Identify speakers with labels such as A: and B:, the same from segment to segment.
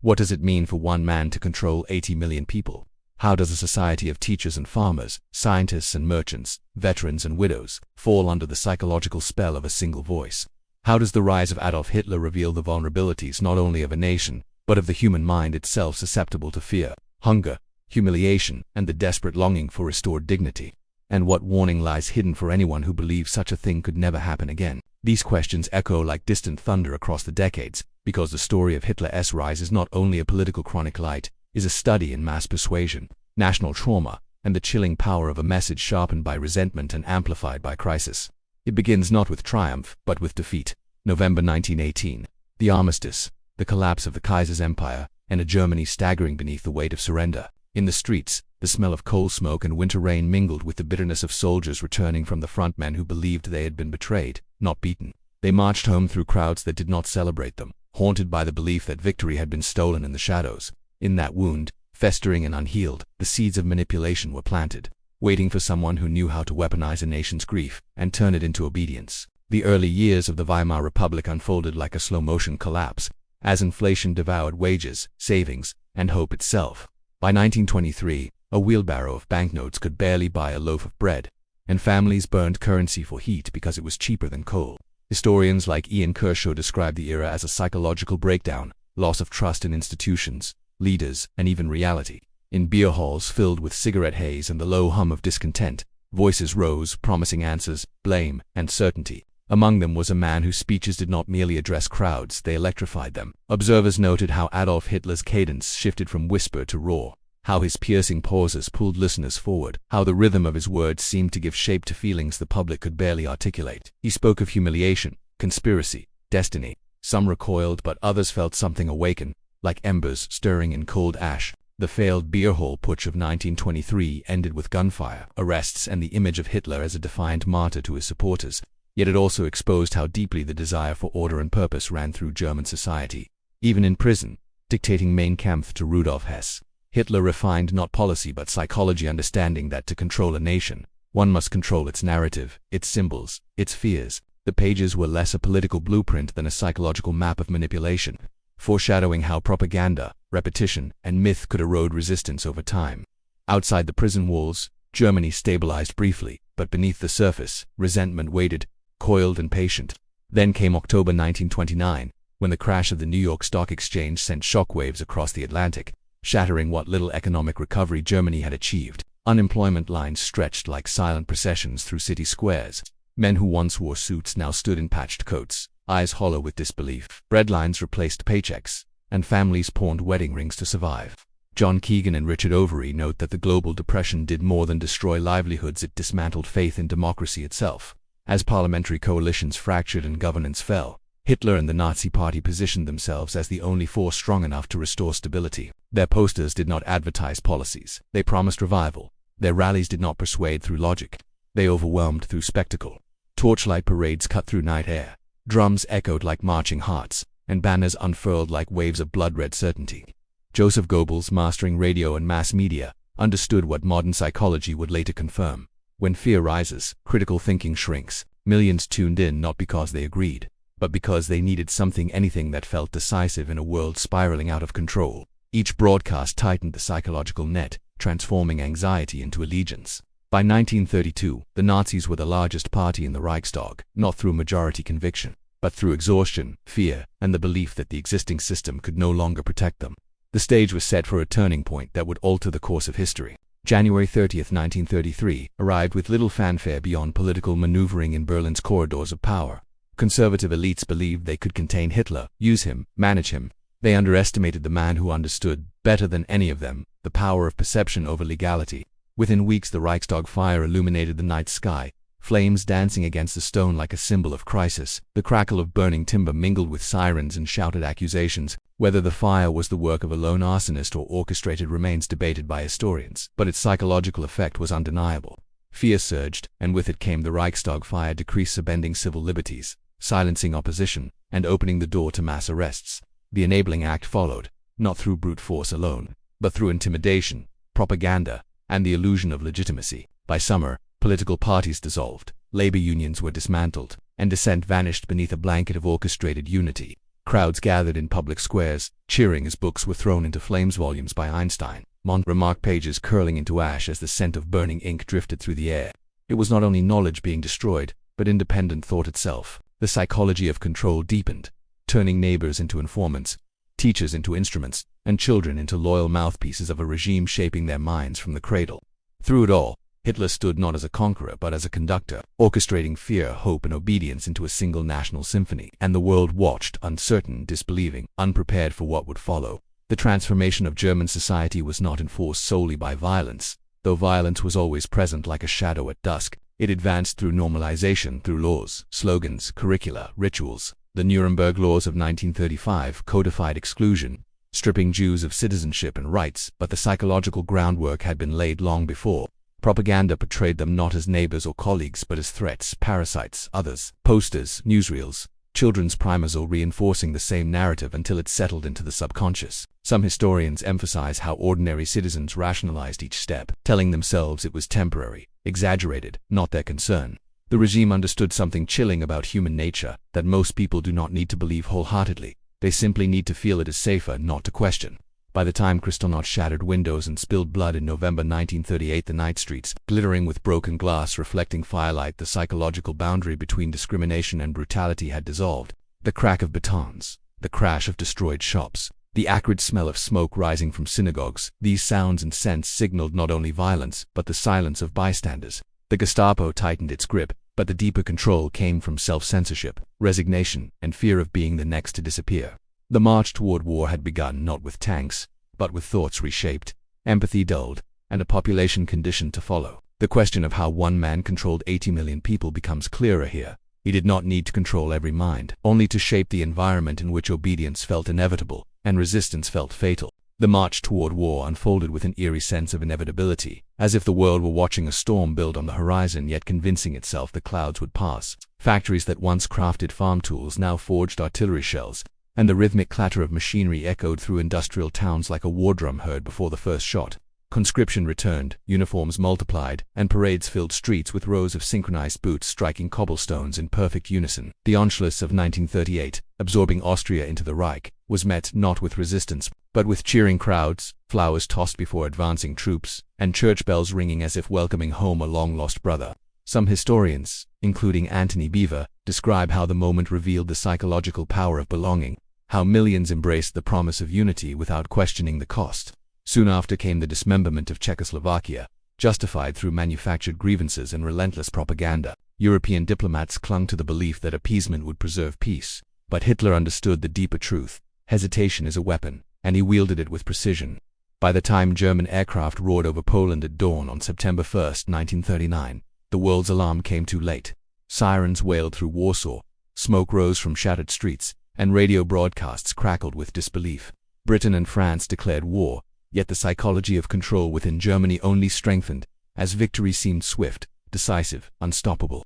A: What does it mean for one man to control 80 million people? How does a society of teachers and farmers, scientists and merchants, veterans and widows, fall under the psychological spell of a single voice? How does the rise of Adolf Hitler reveal the vulnerabilities not only of a nation, but of the human mind itself, susceptible to fear, hunger, humiliation, and the desperate longing for restored dignity? And what warning lies hidden for anyone who believes such a thing could never happen again? These questions echo like distant thunder across the decades, because the story of Hitler's rise is not only a political chronicle, it is a study in mass persuasion, national trauma, and the chilling power of a message sharpened by resentment and amplified by crisis. It begins not with triumph, but with defeat. November 1918. The armistice, the collapse of the Kaiser's empire, and a Germany staggering beneath the weight of surrender. In the streets, the smell of coal smoke and winter rain mingled with the bitterness of soldiers returning from the front, men who believed they had been betrayed, not beaten. They marched home through crowds that did not celebrate them, haunted by the belief that victory had been stolen in the shadows. In that wound, festering and unhealed, the seeds of manipulation were planted, waiting for someone who knew how to weaponize a nation's grief and turn it into obedience. The early years of the Weimar Republic unfolded like a slow-motion collapse, as inflation devoured wages, savings, and hope itself. By 1923, a wheelbarrow of banknotes could barely buy a loaf of bread, and families burned currency for heat because it was cheaper than coal. Historians like Ian Kershaw describe the era as a psychological breakdown, loss of trust in institutions, leaders, and even reality. In beer halls filled with cigarette haze and the low hum of discontent, voices rose, promising answers, blame, and certainty. Among them was a man whose speeches did not merely address crowds, they electrified them. Observers noted how Adolf Hitler's cadence shifted from whisper to roar, how his piercing pauses pulled listeners forward, how the rhythm of his words seemed to give shape to feelings the public could barely articulate. He spoke of humiliation, conspiracy, destiny. Some recoiled, but others felt something awaken, like embers stirring in cold ash. The failed beer hall putsch of 1923 ended with gunfire, arrests, and the image of Hitler as a defiant martyr to his supporters. Yet it also exposed how deeply the desire for order and purpose ran through German society. Even in prison, dictating Mein Kampf to Rudolf Hess, Hitler refined not policy but psychology, understanding that to control a nation, one must control its narrative, its symbols, its fears. The pages were less a political blueprint than a psychological map of manipulation, foreshadowing how propaganda, repetition, and myth could erode resistance over time. Outside the prison walls, Germany stabilized briefly, but beneath the surface, resentment waited, coiled and patient. Then came October 1929, when the crash of the New York Stock Exchange sent shockwaves across the Atlantic, shattering what little economic recovery Germany had achieved. Unemployment lines stretched like silent processions through city squares. Men who once wore suits now stood in patched coats, eyes hollow with disbelief. Breadlines replaced paychecks, and families pawned wedding rings to survive. John Keegan and Richard Overy note that the global depression did more than destroy livelihoods, it dismantled faith in democracy itself. As parliamentary coalitions fractured and governance fell, Hitler and the Nazi Party positioned themselves as the only force strong enough to restore stability. Their posters did not advertise policies, they promised revival. Their rallies did not persuade through logic, they overwhelmed through spectacle. Torchlight parades cut through night air, drums echoed like marching hearts, and banners unfurled like waves of blood-red certainty. Joseph Goebbels, mastering radio and mass media, understood what modern psychology would later confirm. When fear rises, critical thinking shrinks. Millions tuned in not because they agreed, but because they needed anything that felt decisive in a world spiraling out of control. Each broadcast tightened the psychological net, transforming anxiety into allegiance. By 1932, the Nazis were the largest party in the Reichstag, not through majority conviction, but through exhaustion, fear, and the belief that the existing system could no longer protect them. The stage was set for a turning point that would alter the course of history. January 30, 1933, arrived with little fanfare beyond political maneuvering in Berlin's corridors of power. Conservative elites believed they could contain Hitler, use him, manage him. They underestimated the man who understood, better than any of them, the power of perception over legality. Within weeks, the Reichstag fire illuminated the night sky, flames dancing against the stone like a symbol of crisis. The crackle of burning timber mingled with sirens and shouted accusations. Whether the fire was the work of a lone arsonist or orchestrated remains debated by historians, but its psychological effect was undeniable. Fear surged, and with it came the Reichstag fire decree suspending civil liberties, silencing opposition, and opening the door to mass arrests. The enabling act followed, not through brute force alone, but through intimidation, propaganda, and the illusion of legitimacy. By summer, political parties dissolved, labor unions were dismantled, and dissent vanished beneath a blanket of orchestrated unity. Crowds gathered in public squares, cheering as books were thrown into flames. Volumes by Einstein remarked, pages curling into ash as the scent of burning ink drifted through the air. It was not only knowledge being destroyed, but independent thought itself. The psychology of control deepened, turning neighbors into informants, teachers into instruments, and children into loyal mouthpieces of a regime shaping their minds from the cradle. Through it all, Hitler stood not as a conqueror but as a conductor, orchestrating fear, hope, and obedience into a single national symphony. And the world watched, uncertain, disbelieving, unprepared for what would follow. The transformation of German society was not enforced solely by violence. Though violence was always present like a shadow at dusk, it advanced through normalization, through laws, slogans, curricula, rituals. The Nuremberg laws of 1935 codified exclusion, stripping Jews of citizenship and rights, but the psychological groundwork had been laid long before. Propaganda portrayed them not as neighbors or colleagues but as threats, parasites, others. Posters, newsreels, children's primers all reinforcing the same narrative until it settled into the subconscious. Some historians emphasize how ordinary citizens rationalized each step, telling themselves it was temporary, exaggerated, not their concern. The regime understood something chilling about human nature, that most people do not need to believe wholeheartedly. They simply need to feel it is safer not to question. By the time Kristallnacht shattered windows and spilled blood in November 1938, the night streets, glittering with broken glass reflecting firelight, the psychological boundary between discrimination and brutality had dissolved. The crack of batons, the crash of destroyed shops, the acrid smell of smoke rising from synagogues, these sounds and scents signaled not only violence, but the silence of bystanders. The Gestapo tightened its grip, but the deeper control came from self-censorship, resignation, and fear of being the next to disappear. The march toward war had begun not with tanks, but with thoughts reshaped, empathy dulled, and a population conditioned to follow. The question of how one man controlled 80 million people becomes clearer here. He did not need to control every mind, only to shape the environment in which obedience felt inevitable, and resistance felt fatal. The march toward war unfolded with an eerie sense of inevitability, as if the world were watching a storm build on the horizon yet convincing itself the clouds would pass. Factories that once crafted farm tools now forged artillery shells, and the rhythmic clatter of machinery echoed through industrial towns like a war drum heard before the first shot. Conscription returned, uniforms multiplied, and parades filled streets with rows of synchronized boots striking cobblestones in perfect unison. The Anschluss of 1938, absorbing Austria into the Reich, was met not with resistance, but with cheering crowds, flowers tossed before advancing troops, and church bells ringing as if welcoming home a long-lost brother. Some historians, including Anthony Beevor, describe how the moment revealed the psychological power of belonging, how millions embraced the promise of unity without questioning the cost. Soon after came the dismemberment of Czechoslovakia, justified through manufactured grievances and relentless propaganda. European diplomats clung to the belief that appeasement would preserve peace. But Hitler understood the deeper truth. Hesitation is a weapon, and he wielded it with precision. By the time German aircraft roared over Poland at dawn on September 1, 1939, the world's alarm came too late. Sirens wailed through Warsaw, smoke rose from shattered streets, and radio broadcasts crackled with disbelief. Britain and France declared war, yet the psychology of control within Germany only strengthened, as victory seemed swift, decisive, unstoppable.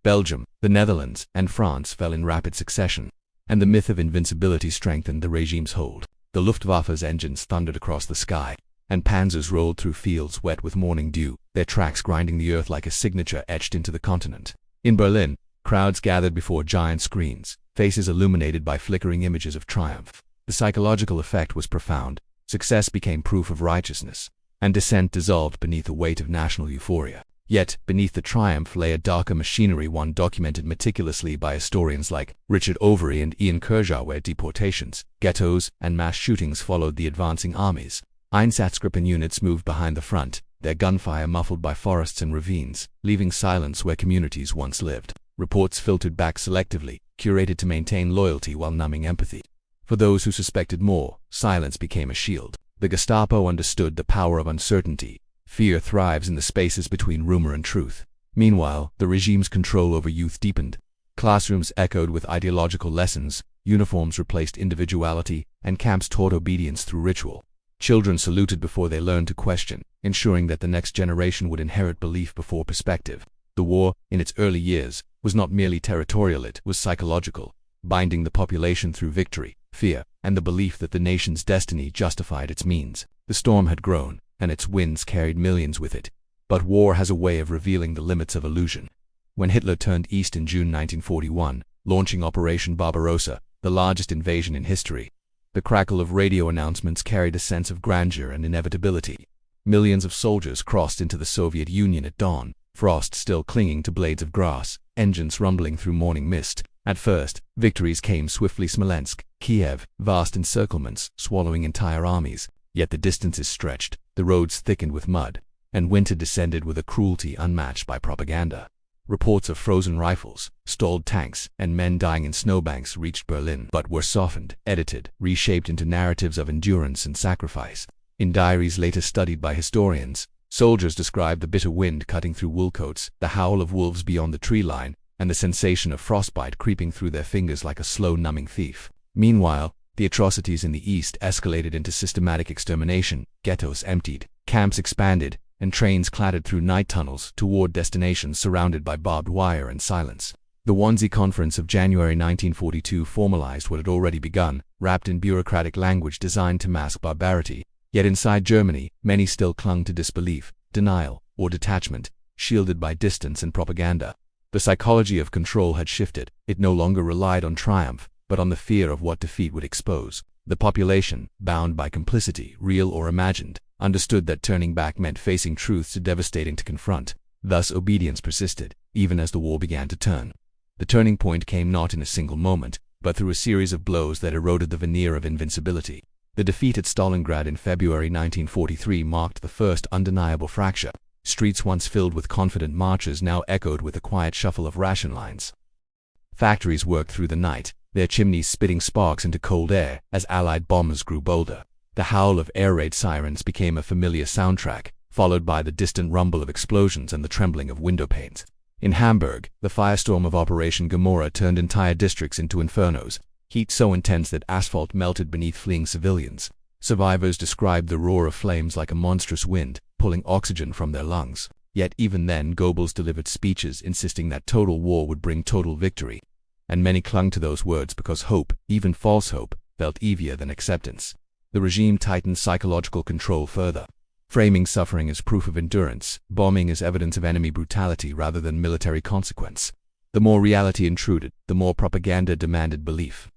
A: Belgium, the Netherlands, and France fell in rapid succession, and the myth of invincibility strengthened the regime's hold. The Luftwaffe's engines thundered across the sky, and panzers rolled through fields wet with morning dew, their tracks grinding the earth like a signature etched into the continent. In Berlin, crowds gathered before giant screens, faces illuminated by flickering images of triumph. The psychological effect was profound. Success became proof of righteousness, and dissent dissolved beneath the weight of national euphoria. Yet, beneath the triumph lay a darker machinery, one documented meticulously by historians like Richard Overy and Ian Kershaw, where deportations, ghettos, and mass shootings followed the advancing armies. Einsatzgruppen units moved behind the front, their gunfire muffled by forests and ravines, leaving silence where communities once lived. Reports filtered back selectively, curated to maintain loyalty while numbing empathy. For those who suspected more, silence became a shield. The Gestapo understood the power of uncertainty. Fear thrives in the spaces between rumor and truth. Meanwhile, the regime's control over youth deepened. Classrooms echoed with ideological lessons, uniforms replaced individuality, and camps taught obedience through ritual. Children saluted before they learned to question, ensuring that the next generation would inherit belief before perspective. The war, in its early years, was not merely territorial, it was psychological, binding the population through victory, fear, and the belief that the nation's destiny justified its means. The storm had grown, and its winds carried millions with it. But war has a way of revealing the limits of illusion. When Hitler turned east in June 1941, launching Operation Barbarossa, the largest invasion in history. The crackle of radio announcements carried a sense of grandeur and inevitability. Millions of soldiers crossed into the Soviet Union at dawn, frost still clinging to blades of grass, engines rumbling through morning mist. At first, victories came swiftly: Smolensk, Kiev, vast encirclements, swallowing entire armies. Yet the distances stretched, the roads thickened with mud, and winter descended with a cruelty unmatched by propaganda. Reports of frozen rifles, stalled tanks, and men dying in snowbanks reached Berlin, but were softened, edited, reshaped into narratives of endurance and sacrifice. In diaries later studied by historians, soldiers described the bitter wind cutting through wool coats, the howl of wolves beyond the tree line, and the sensation of frostbite creeping through their fingers like a slow numbing thief. Meanwhile, the atrocities in the East escalated into systematic extermination. Ghettos emptied, camps expanded, and trains clattered through night tunnels toward destinations surrounded by barbed wire and silence. The Wannsee Conference of January 1942 formalized what had already begun, wrapped in bureaucratic language designed to mask barbarity. Yet inside Germany, many still clung to disbelief, denial, or detachment, shielded by distance and propaganda. The psychology of control had shifted. It no longer relied on triumph, but on the fear of what defeat would expose. The population, bound by complicity, real or imagined, understood that turning back meant facing truths too devastating to confront. Thus obedience persisted, even as the war began to turn. The turning point came not in a single moment, but through a series of blows that eroded the veneer of invincibility. The defeat at Stalingrad in February 1943 marked the first undeniable fracture. Streets once filled with confident marchers now echoed with the quiet shuffle of ration lines. Factories worked through the night, their chimneys spitting sparks into cold air as Allied bombers grew bolder. The howl of air raid sirens became a familiar soundtrack, followed by the distant rumble of explosions and the trembling of window panes. In Hamburg, the firestorm of Operation Gomorrah turned entire districts into infernos, heat so intense that asphalt melted beneath fleeing civilians. Survivors described the roar of flames like a monstrous wind, pulling oxygen from their lungs. Yet even then Goebbels delivered speeches insisting that total war would bring total victory. And many clung to those words because hope, even false hope, felt easier than acceptance. The regime tightened psychological control further, framing suffering as proof of endurance, bombing as evidence of enemy brutality rather than military consequence. The more reality intruded, the more propaganda demanded belief.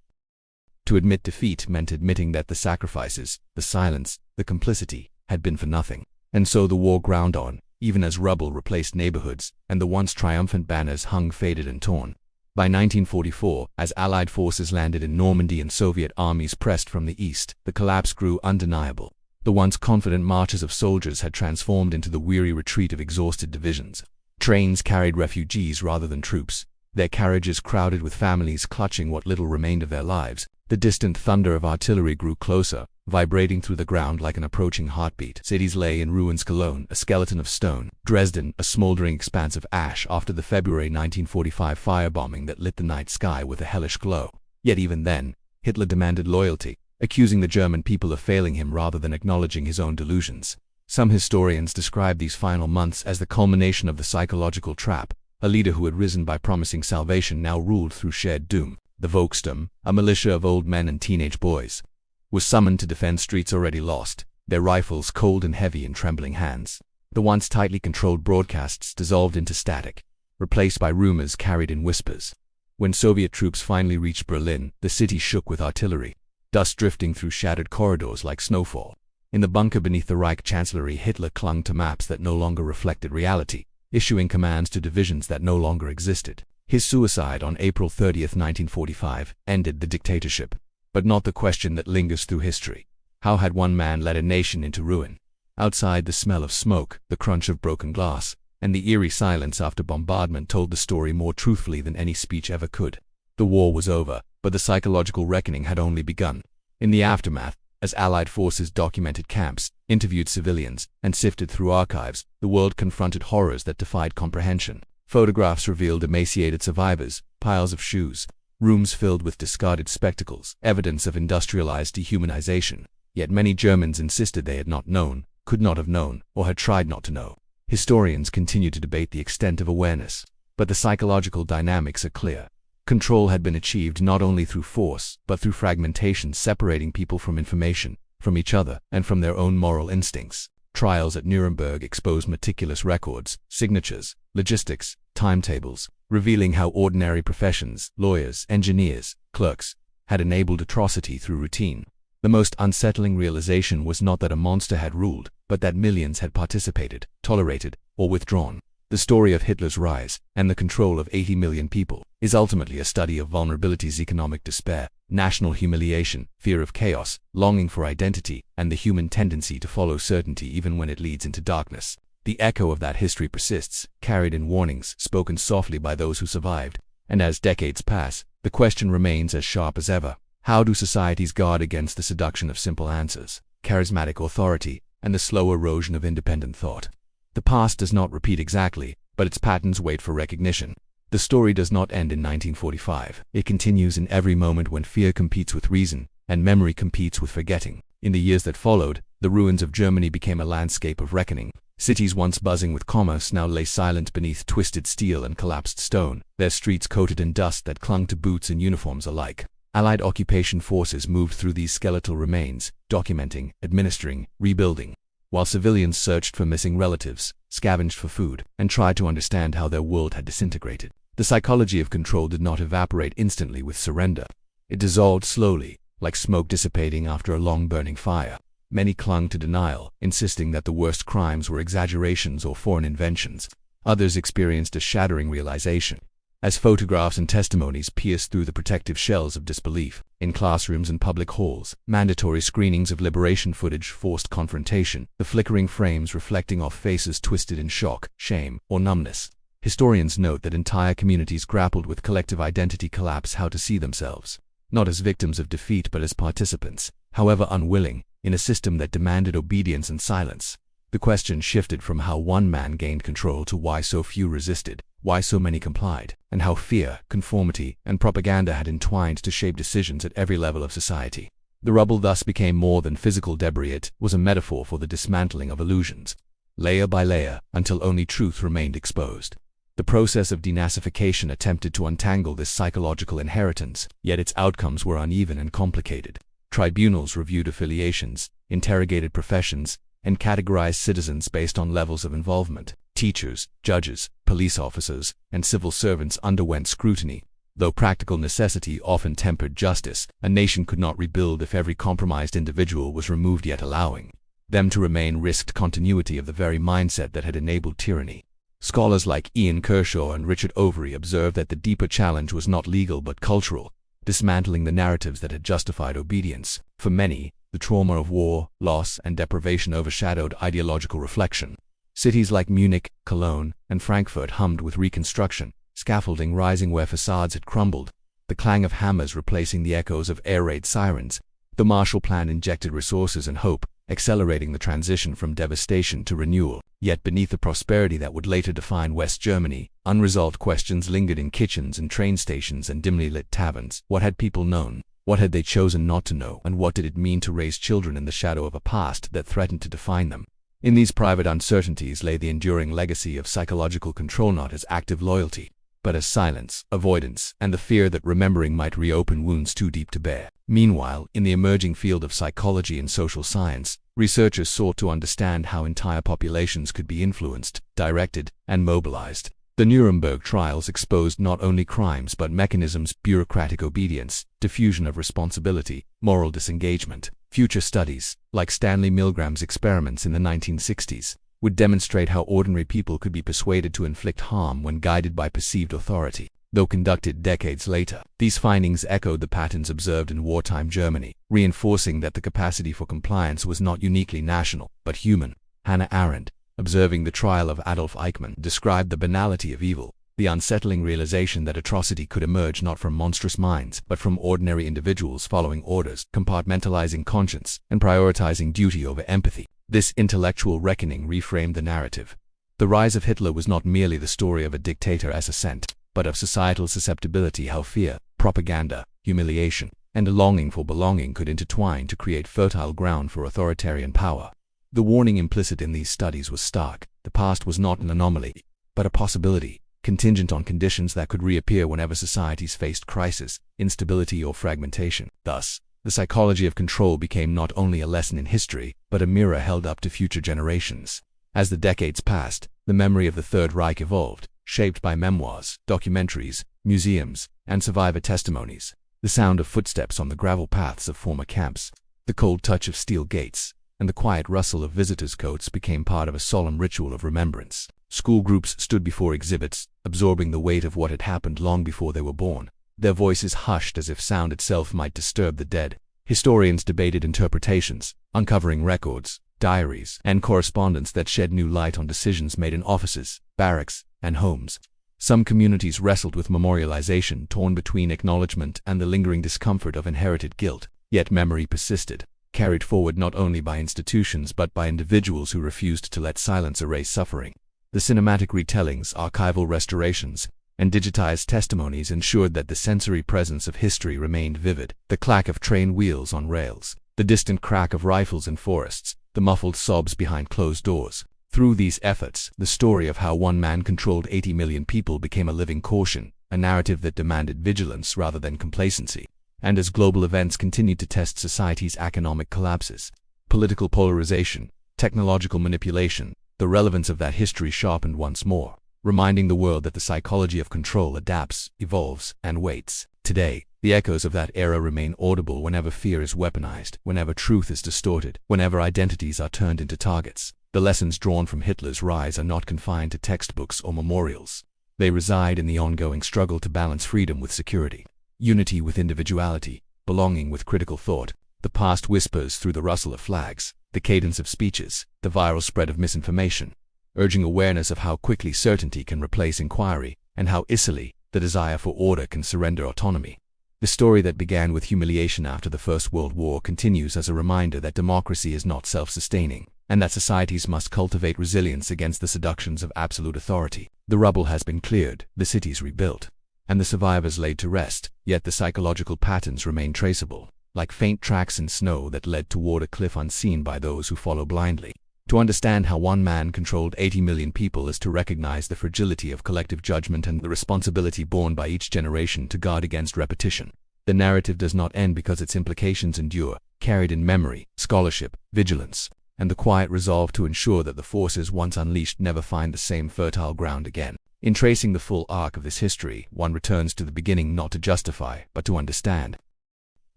A: To admit defeat meant admitting that the sacrifices, the silence, the complicity, had been for nothing. And so the war ground on, even as rubble replaced neighborhoods, and the once triumphant banners hung faded and torn. By 1944, as Allied forces landed in Normandy and Soviet armies pressed from the east, the collapse grew undeniable. The once confident marches of soldiers had transformed into the weary retreat of exhausted divisions. Trains carried refugees rather than troops, their carriages crowded with families clutching what little remained of their lives. The distant thunder of artillery grew closer, vibrating through the ground like an approaching heartbeat. Cities lay in ruins: Cologne, a skeleton of stone; Dresden, a smoldering expanse of ash after the February 1945 firebombing that lit the night sky with a hellish glow. Yet even then, Hitler demanded loyalty, accusing the German people of failing him rather than acknowledging his own delusions. Some historians describe these final months as the culmination of the psychological trap. A leader who had risen by promising salvation now ruled through shared doom. The Volkssturm, a militia of old men and teenage boys, was summoned to defend streets already lost, their rifles cold and heavy in trembling hands. The once tightly controlled broadcasts dissolved into static, replaced by rumors carried in whispers. When Soviet troops finally reached Berlin, the city shook with artillery, dust drifting through shattered corridors like snowfall. In the bunker beneath the Reich Chancellery, Hitler clung to maps that no longer reflected reality, issuing commands to divisions that no longer existed. His suicide on April 30, 1945, ended the dictatorship. But not the question that lingers through history. How had one man led a nation into ruin? Outside, the smell of smoke, the crunch of broken glass, and the eerie silence after bombardment told the story more truthfully than any speech ever could. The war was over, but the psychological reckoning had only begun. In the aftermath, as Allied forces documented camps, interviewed civilians, and sifted through archives, the world confronted horrors that defied comprehension. Photographs revealed emaciated survivors, piles of shoes, rooms filled with discarded spectacles, evidence of industrialized dehumanization. Yet many Germans insisted they had not known, could not have known, or had tried not to know. Historians continue to debate the extent of awareness, but the psychological dynamics are clear. Control had been achieved not only through force, but through fragmentation, separating people from information, from each other, and from their own moral instincts. Trials at Nuremberg exposed meticulous records, signatures, logistics, timetables, revealing how ordinary professions, lawyers, engineers, clerks, had enabled atrocity through routine. The most unsettling realization was not that a monster had ruled, but that millions had participated, tolerated, or withdrawn. The story of Hitler's rise, and the control of 80 million people, is ultimately a study of vulnerabilities, economic despair, national humiliation, fear of chaos, longing for identity, and the human tendency to follow certainty even when it leads into darkness. The echo of that history persists, carried in warnings spoken softly by those who survived. And as decades pass, the question remains as sharp as ever. How do societies guard against the seduction of simple answers, charismatic authority, and the slow erosion of independent thought? The past does not repeat exactly, but its patterns wait for recognition. The story does not end in 1945. It continues in every moment when fear competes with reason, and memory competes with forgetting. In the years that followed, the ruins of Germany became a landscape of reckoning. Cities once buzzing with commerce now lay silent beneath twisted steel and collapsed stone, their streets coated in dust that clung to boots and uniforms alike. Allied occupation forces moved through these skeletal remains, documenting, administering, rebuilding, while civilians searched for missing relatives, scavenged for food, and tried to understand how their world had disintegrated. The psychology of control did not evaporate instantly with surrender. It dissolved slowly, like smoke dissipating after a long burning fire. Many clung to denial, insisting that the worst crimes were exaggerations or foreign inventions. Others experienced a shattering realization. As photographs and testimonies pierced through the protective shells of disbelief, in classrooms and public halls, mandatory screenings of liberation footage forced confrontation, the flickering frames reflecting off faces twisted in shock, shame, or numbness. Historians note that entire communities grappled with collective identity collapse, how to see themselves, not as victims of defeat but as participants, however unwilling, in a system that demanded obedience and silence. The question shifted from how one man gained control to why so few resisted, why so many complied, and how fear, conformity, and propaganda had entwined to shape decisions at every level of society. The rubble thus became more than physical debris. It was a metaphor for the dismantling of illusions, layer by layer, until only truth remained exposed. The process of denazification attempted to untangle this psychological inheritance, yet its outcomes were uneven and complicated. Tribunals reviewed affiliations, interrogated professions, and categorized citizens based on levels of involvement. Teachers, judges, police officers, and civil servants underwent scrutiny. Though practical necessity often tempered justice, a nation could not rebuild if every compromised individual was removed, yet allowing them to remain risked continuity of the very mindset that had enabled tyranny. Scholars like Ian Kershaw and Richard Overy observed that the deeper challenge was not legal but cultural, dismantling the narratives that had justified obedience. For many, the trauma of war, loss, and deprivation overshadowed ideological reflection. Cities like Munich, Cologne, and Frankfurt hummed with reconstruction, scaffolding rising where facades had crumbled, the clang of hammers replacing the echoes of air raid sirens. The Marshall Plan injected resources and hope, accelerating the transition from devastation to renewal. Yet beneath the prosperity that would later define West Germany, unresolved questions lingered in kitchens and train stations and dimly lit taverns. What had people known? What had they chosen not to know? And what did it mean to raise children in the shadow of a past that threatened to define them? In these private uncertainties lay the enduring legacy of psychological control, not as active loyalty, but as silence, avoidance, and the fear that remembering might reopen wounds too deep to bear. Meanwhile, in the emerging field of psychology and social science, researchers sought to understand how entire populations could be influenced, directed, and mobilized. The Nuremberg trials exposed not only crimes but mechanisms: bureaucratic obedience, diffusion of responsibility, moral disengagement. Future studies, like Stanley Milgram's experiments in the 1960s, would demonstrate how ordinary people could be persuaded to inflict harm when guided by perceived authority. Though conducted decades later, these findings echoed the patterns observed in wartime Germany, reinforcing that the capacity for compliance was not uniquely national, but human. Hannah Arendt, observing the trial of Adolf Eichmann, described the banality of evil, the unsettling realization that atrocity could emerge not from monstrous minds, but from ordinary individuals following orders, compartmentalizing conscience, and prioritizing duty over empathy. This intellectual reckoning reframed the narrative. The rise of Hitler was not merely the story of a dictator's ascent, but of societal susceptibility, how fear, propaganda, humiliation, and a longing for belonging could intertwine to create fertile ground for authoritarian power. The warning implicit in these studies was stark. The past was not an anomaly, but a possibility, contingent on conditions that could reappear whenever societies faced crisis, instability, or fragmentation. Thus, the psychology of control became not only a lesson in history, but a mirror held up to future generations. As the decades passed, the memory of the Third Reich evolved, shaped by memoirs, documentaries, museums, and survivor testimonies. The sound of footsteps on the gravel paths of former camps, the cold touch of steel gates, and the quiet rustle of visitors' coats became part of a solemn ritual of remembrance. School groups stood before exhibits, absorbing the weight of what had happened long before they were born, their voices hushed as if sound itself might disturb the dead. Historians debated interpretations, uncovering records, diaries, and correspondence that shed new light on decisions made in offices, barracks, and homes. Some communities wrestled with memorialization, torn between acknowledgement and the lingering discomfort of inherited guilt. Yet memory persisted, carried forward not only by institutions but by individuals who refused to let silence erase suffering. The cinematic retellings, archival restorations, and digitized testimonies ensured that the sensory presence of history remained vivid. The clack of train wheels on rails, the distant crack of rifles in forests, the muffled sobs behind closed doors. Through these efforts, the story of how one man controlled 80 million people became a living caution, a narrative that demanded vigilance rather than complacency. And as global events continued to test society's economic collapses, political polarization, technological manipulation, the relevance of that history sharpened once more, reminding the world that the psychology of control adapts, evolves, and waits. Today, the echoes of that era remain audible whenever fear is weaponized, whenever truth is distorted, whenever identities are turned into targets. The lessons drawn from Hitler's rise are not confined to textbooks or memorials. They reside in the ongoing struggle to balance freedom with security, unity with individuality, belonging with critical thought. The past whispers through the rustle of flags, the cadence of speeches, the viral spread of misinformation, urging awareness of how quickly certainty can replace inquiry, and how easily the desire for order can surrender autonomy. The story that began with humiliation after the First World War continues as a reminder that democracy is not self-sustaining, and that societies must cultivate resilience against the seductions of absolute authority. The rubble has been cleared, the cities rebuilt, and the survivors laid to rest, yet the psychological patterns remain traceable, like faint tracks in snow that led toward a cliff unseen by those who follow blindly. To understand how one man controlled 80 million people is to recognize the fragility of collective judgment and the responsibility borne by each generation to guard against repetition. The narrative does not end because its implications endure, carried in memory, scholarship, vigilance, and the quiet resolve to ensure that the forces once unleashed never find the same fertile ground again. In tracing the full arc of this history, one returns to the beginning not to justify, but to understand.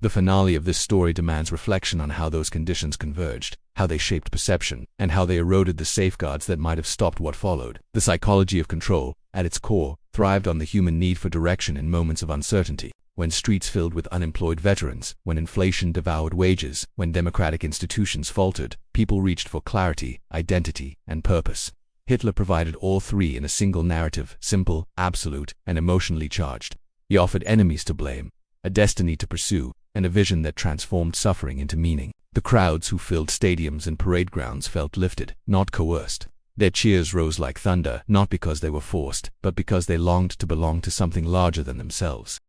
A: The finale of this story demands reflection on how those conditions converged, how they shaped perception, and how they eroded the safeguards that might have stopped what followed. The psychology of control, at its core, thrived on the human need for direction in moments of uncertainty. When streets filled with unemployed veterans, when inflation devoured wages, when democratic institutions faltered, people reached for clarity, identity, and purpose. Hitler provided all three in a single narrative, simple, absolute, and emotionally charged. He offered enemies to blame, a destiny to pursue, and a vision that transformed suffering into meaning. The crowds who filled stadiums and parade grounds felt lifted, not coerced. Their cheers rose like thunder, not because they were forced, but because they longed to belong to something larger than themselves.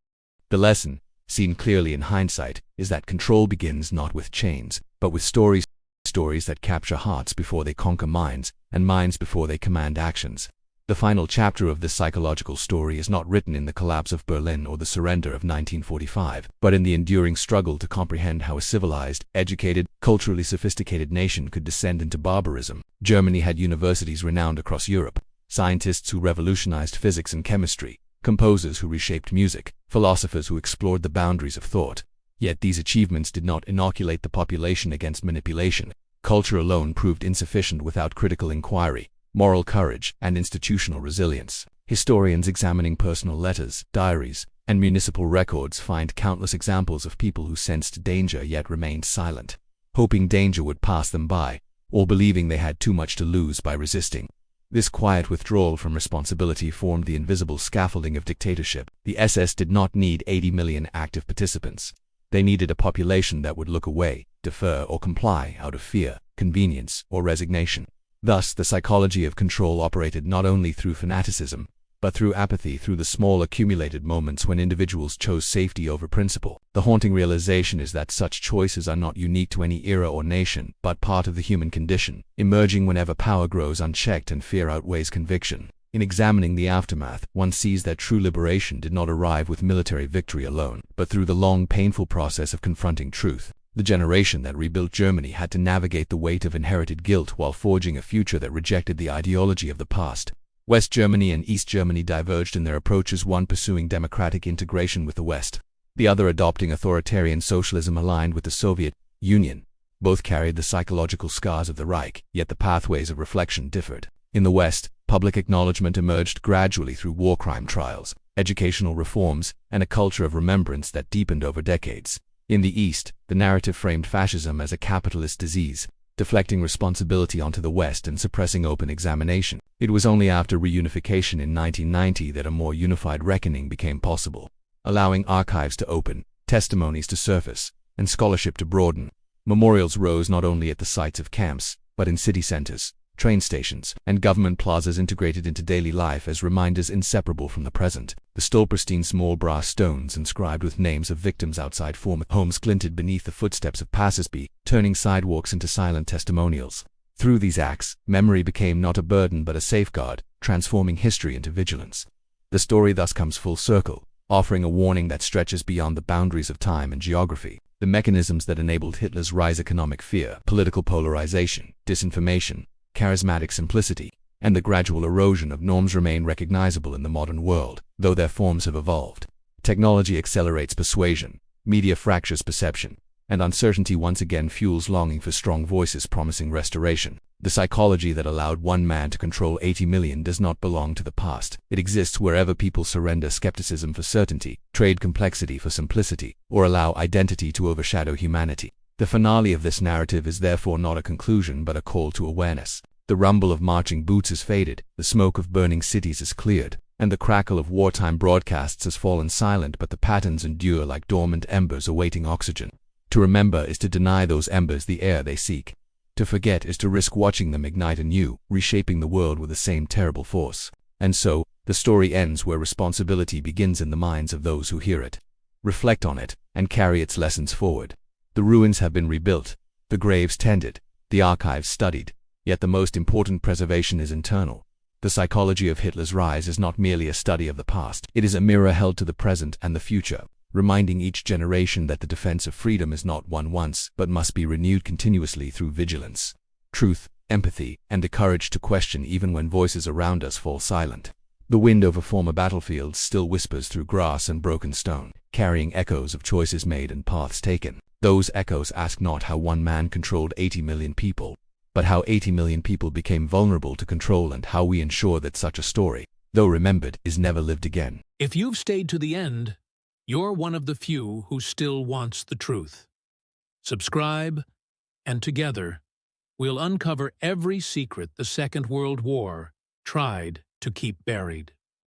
A: The lesson, seen clearly in hindsight, is that control begins not with chains, but with stories that capture hearts before they conquer minds, and minds before they command actions. The final chapter of this psychological story is not written in the collapse of Berlin or the surrender of 1945, but in the enduring struggle to comprehend how a civilized, educated, culturally sophisticated nation could descend into barbarism. Germany had universities renowned across Europe, scientists who revolutionized physics and chemistry, composers who reshaped music, philosophers who explored the boundaries of thought. Yet these achievements did not inoculate the population against manipulation. Culture alone proved insufficient without critical inquiry, moral courage, and institutional resilience. Historians examining personal letters, diaries, and municipal records find countless examples of people who sensed danger yet remained silent, hoping danger would pass them by, or believing they had too much to lose by resisting. This quiet withdrawal from responsibility formed the invisible scaffolding of dictatorship. The SS did not need 80 million active participants. They needed a population that would look away, defer, or comply out of fear, convenience, or resignation. Thus, the psychology of control operated not only through fanaticism, but through apathy, through the small accumulated moments when individuals chose safety over principle. The haunting realization is that such choices are not unique to any era or nation, but part of the human condition, emerging whenever power grows unchecked and fear outweighs conviction. In examining the aftermath, one sees that true liberation did not arrive with military victory alone, but through the long, painful process of confronting truth. The generation that rebuilt Germany had to navigate the weight of inherited guilt while forging a future that rejected the ideology of the past. West Germany and East Germany diverged in their approaches, one pursuing democratic integration with the West, the other adopting authoritarian socialism aligned with the Soviet Union. Both carried the psychological scars of the Reich, yet the pathways of reflection differed. In the West, public acknowledgement emerged gradually through war crime trials, educational reforms, and a culture of remembrance that deepened over decades. In the East, the narrative framed fascism as a capitalist disease, deflecting responsibility onto the West and suppressing open examination. It was only after reunification in 1990 that a more unified reckoning became possible, allowing archives to open, testimonies to surface, and scholarship to broaden. Memorials rose not only at the sites of camps, but in city centers, train stations, and government plazas integrated into daily life as reminders inseparable from the present. The still pristine small brass stones inscribed with names of victims outside former homes glinted beneath the footsteps of passers-by, turning sidewalks into silent testimonials. Through these acts, memory became not a burden but a safeguard, transforming history into vigilance. The story thus comes full circle, offering a warning that stretches beyond the boundaries of time and geography. The mechanisms that enabled Hitler's rise: economic fear, political polarization, disinformation, charismatic simplicity, and the gradual erosion of norms remain recognizable in the modern world, though their forms have evolved. Technology accelerates persuasion, media fractures perception, and uncertainty once again fuels longing for strong voices promising restoration. The psychology that allowed one man to control 80 million does not belong to the past. It exists wherever people surrender skepticism for certainty, trade complexity for simplicity, or allow identity to overshadow humanity. The finale of this narrative is therefore not a conclusion but a call to awareness. The rumble of marching boots has faded, the smoke of burning cities is cleared, and the crackle of wartime broadcasts has fallen silent, but the patterns endure like dormant embers awaiting oxygen. To remember is to deny those embers the air they seek. To forget is to risk watching them ignite anew, reshaping the world with the same terrible force. And so, the story ends where responsibility begins in the minds of those who hear it, reflect on it, and carry its lessons forward. The ruins have been rebuilt, the graves tended, the archives studied, yet the most important preservation is internal. The psychology of Hitler's rise is not merely a study of the past, it is a mirror held to the present and the future, reminding each generation that the defense of freedom is not won once, but must be renewed continuously through vigilance, truth, empathy, and the courage to question even when voices around us fall silent. The wind over former battlefields still whispers through grass and broken stone, carrying echoes of choices made and paths taken. Those echoes ask not how one man controlled 80 million people, but how 80 million people became vulnerable to control, and how we ensure that such a story, though remembered, is never lived again.
B: If you've stayed to the end, you're one of the few who still wants the truth. Subscribe, and together, we'll uncover every secret the Second World War tried to keep buried.